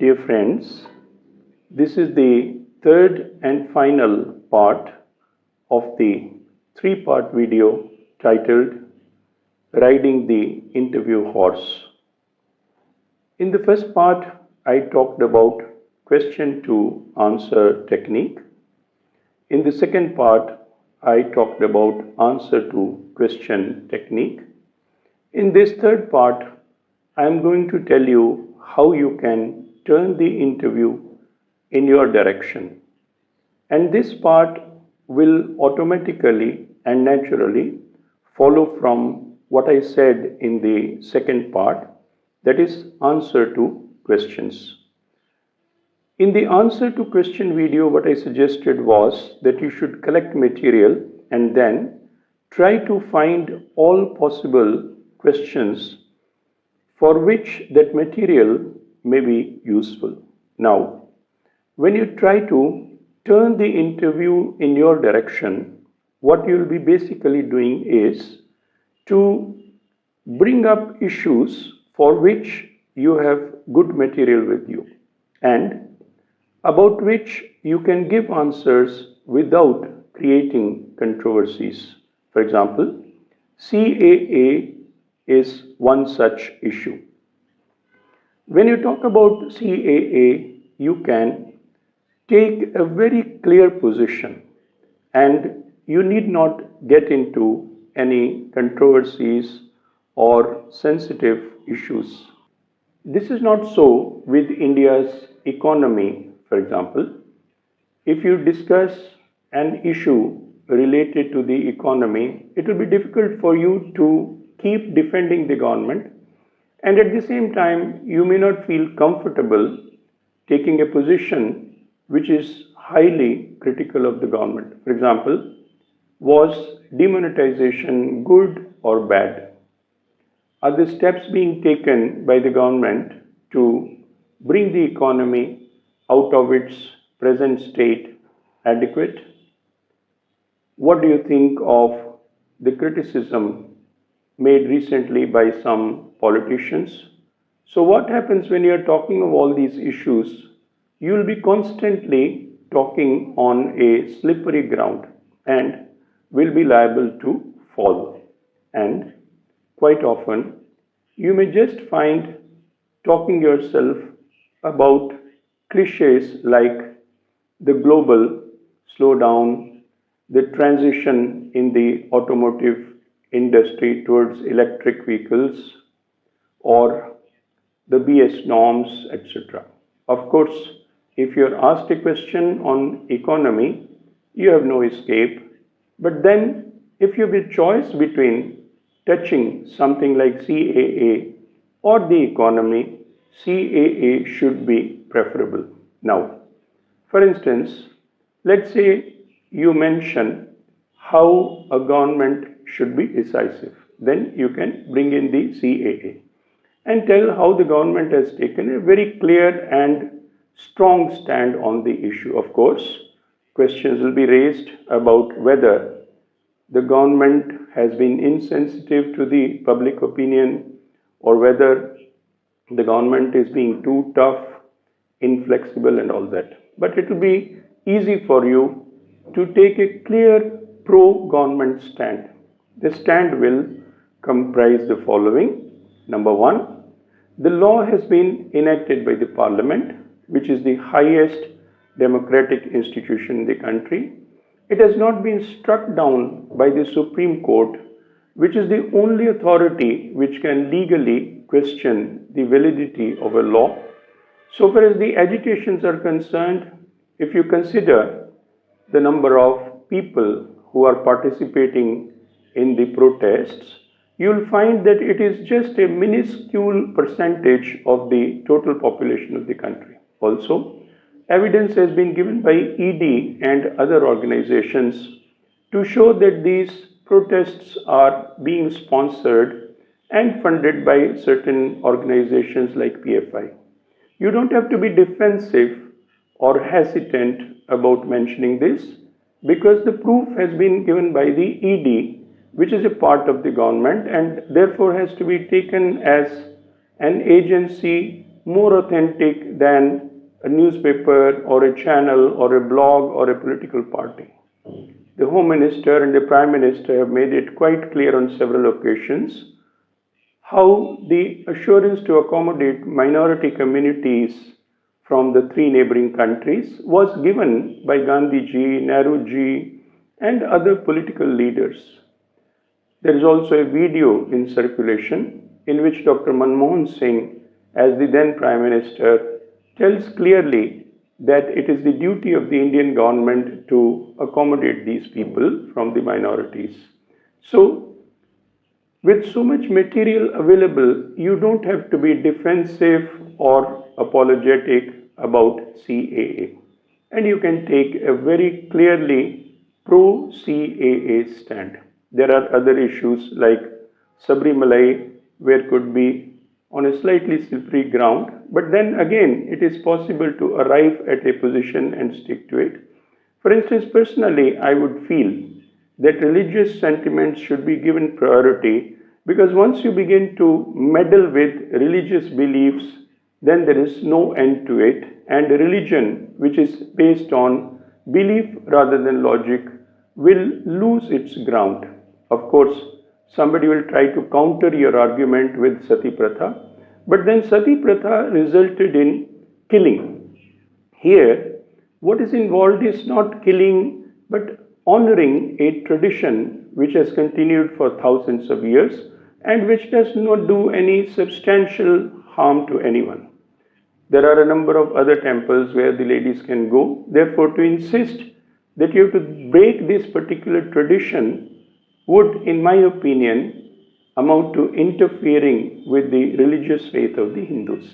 Dear friends, this is the third and final part of the three-part video titled Riding the Interview Horse. In the first part, I talked about question to answer technique. In the second part, I talked about answer to question technique. In this third part, I am going to tell you how you can turn the interview in your direction. And this part will automatically and naturally follow from what I said in the second part, that is answer to questions. In the answer to question video, what I suggested was that you should collect material and then try to find all possible questions for which that material may be useful. Now, when you try to turn the interview in your direction, what you'll be basically doing is to bring up issues for which you have good material with you and about which you can give answers without creating controversies. For example, CAA is one such issue. When you talk about CAA, you can take a very clear position and you need not get into any controversies or sensitive issues. This is not so with India's economy, for example. If you discuss an issue related to the economy, it will be difficult for you to keep defending the government, and at the same time, you may not feel comfortable taking a position which is highly critical of the government. For example, was demonetization good or bad? Are the steps being taken by the government to bring the economy out of its present state adequate? What do you think of the criticism made recently by some politicians? So what happens when you are talking of all these issues? You will be constantly talking on a slippery ground and will be liable to fall. And quite often, you may just find talking yourself about cliches like the global slowdown, the transition in the automotive industry towards electric vehicles, or the BS norms, etc. Of course, if you are asked a question on economy, you have no escape. But then, if you have a choice between touching something like CAA or the economy, CAA should be preferable. Now, for instance, let's say you mention how a government should be decisive. Then you can bring in the CAA and tell how the government has taken a very clear and strong stand on the issue. Of course, questions will be raised about whether the government has been insensitive to the public opinion or whether the government is being too tough, inflexible and all that. But it will be easy for you to take a clear pro-government stand. The stand will comprise the following. Number one, the law has been enacted by the Parliament, which is the highest democratic institution in the country. It has not been struck down by the Supreme Court, which is the only authority which can legally question the validity of a law. So far as the agitations are concerned, if you consider the number of people who are participating in the protests, you will find that it is just a minuscule percentage of the total population of the country. Also, evidence has been given by ED and other organizations to show that these protests are being sponsored and funded by certain organizations like PFI. You don't have to be defensive or hesitant about mentioning this because the proof has been given by the ED, which is a part of the government and therefore has to be taken as an agency more authentic than a newspaper or a channel or a blog or a political party. The Home Minister and the Prime Minister have made it quite clear on several occasions how the assurance to accommodate minority communities from the three neighboring countries was given by Gandhiji, Nehruji, and other political leaders. There is also a video in circulation in which Dr. Manmohan Singh, as the then Prime Minister, tells clearly that it is the duty of the Indian government to accommodate these people from the minorities. So, with so much material available, you don't have to be defensive or apologetic about CAA. And you can take a very clearly pro-CAA stand. There are other issues like Sabarimala, where could be on a slightly slippery ground, but then again, it is possible to arrive at a position and stick to it. For instance, personally, I would feel that religious sentiments should be given priority, because once you begin to meddle with religious beliefs, then there is no end to it, and religion, which is based on belief rather than logic, will lose its ground. Of course, somebody will try to counter your argument with Sati Pratha, but then Sati Pratha resulted in killing. Here, what is involved is not killing, but honoring a tradition which has continued for thousands of years and which does not do any substantial harm to anyone. There are a number of other temples where the ladies can go. Therefore, to insist that you have to break this particular tradition would, in my opinion, amount to interfering with the religious faith of the Hindus.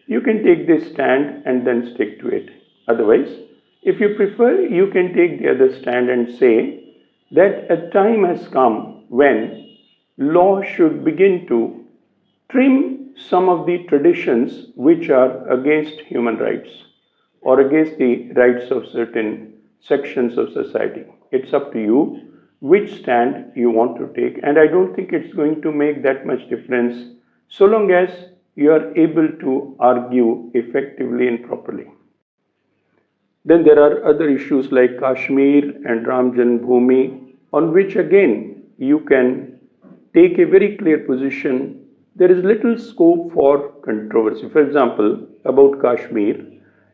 You can take this stand and then stick to it. Otherwise, if you prefer, you can take the other stand and say that a time has come when law should begin to trim some of the traditions which are against human rights or against the rights of certain sections of society. It's up to you which stand you want to take, and I don't think it's going to make that much difference so long as you are able to argue effectively and properly. Then there are other issues like Kashmir and Ram Janmabhoomi, on which again you can take a very clear position. There is little scope for controversy. For example, about Kashmir,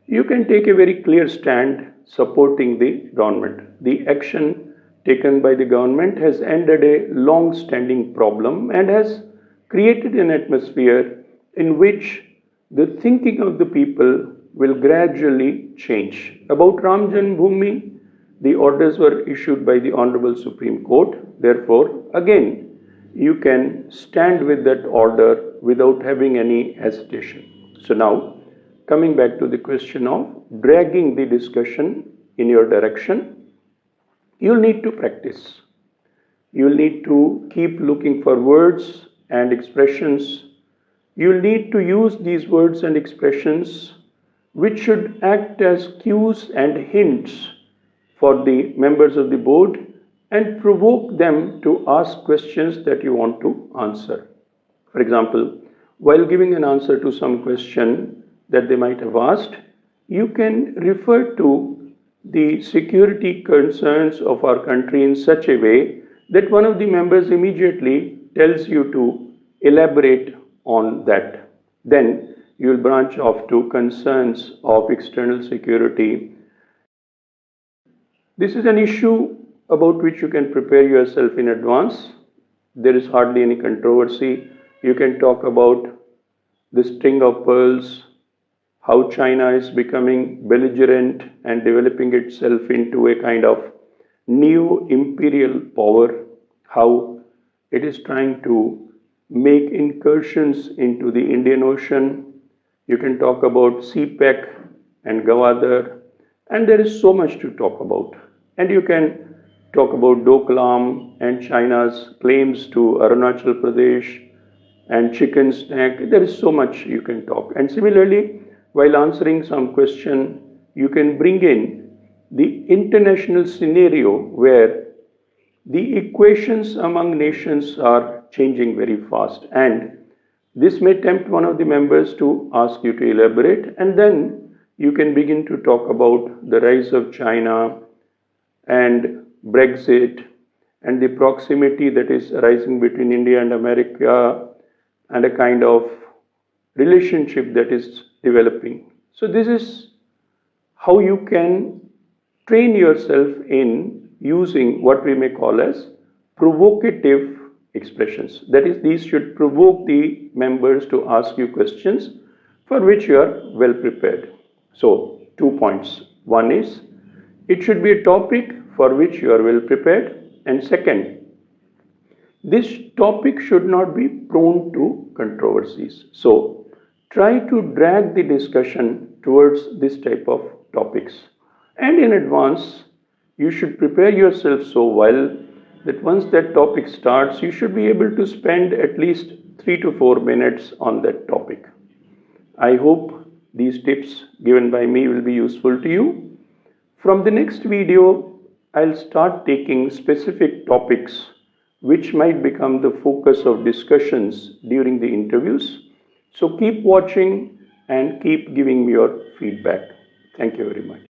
you can take a very clear stand supporting the government. The action taken by the government has ended a long-standing problem and has created an atmosphere in which the thinking of the people will gradually change. About Ram Janmabhoomi, the orders were issued by the Honorable Supreme Court. Therefore, again, you can stand with that order without having any hesitation. So now, coming back to the question of dragging the discussion in your direction, you'll need to practice. You'll need to keep looking for words and expressions. You'll need to use these words and expressions which should act as cues and hints for the members of the board and provoke them to ask questions that you want to answer. For example, while giving an answer to some question that they might have asked, you can refer to the security concerns of our country in such a way that one of the members immediately tells you to elaborate on that. Then you will branch off to concerns of external security. This is an issue about which you can prepare yourself in advance. There is hardly any controversy. You can talk about the string of pearls, how China is becoming belligerent and developing itself into a kind of neo-imperial power, how it is trying to make incursions into the Indian Ocean. You can talk about CPEC and Gwadar, and there is so much to talk about. And you can talk about Doklam and China's claims to Arunachal Pradesh and chicken snack. There is so much you can talk. And similarly, while answering some question, you can bring in the international scenario where the equations among nations are changing very fast, and This may tempt one of the members to ask you to elaborate, and then you can begin to talk about the rise of China and Brexit and the proximity that is arising between India and America and a kind of relationship that is developing. So, this is how you can train yourself in using what we may call as provocative expressions. That is, these should provoke the members to ask you questions for which you are well prepared. So, 2 points. One is, it should be a topic for which you are well prepared, and second, this topic should not be prone to controversies. So, try to drag the discussion towards this type of topics. And in advance, you should prepare yourself so well that once that topic starts, you should be able to spend at least 3 to 4 minutes on that topic. I hope these tips given by me will be useful to you. From the next video, I'll start taking specific topics which might become the focus of discussions during the interviews. So keep watching and keep giving me your feedback. Thank you very much.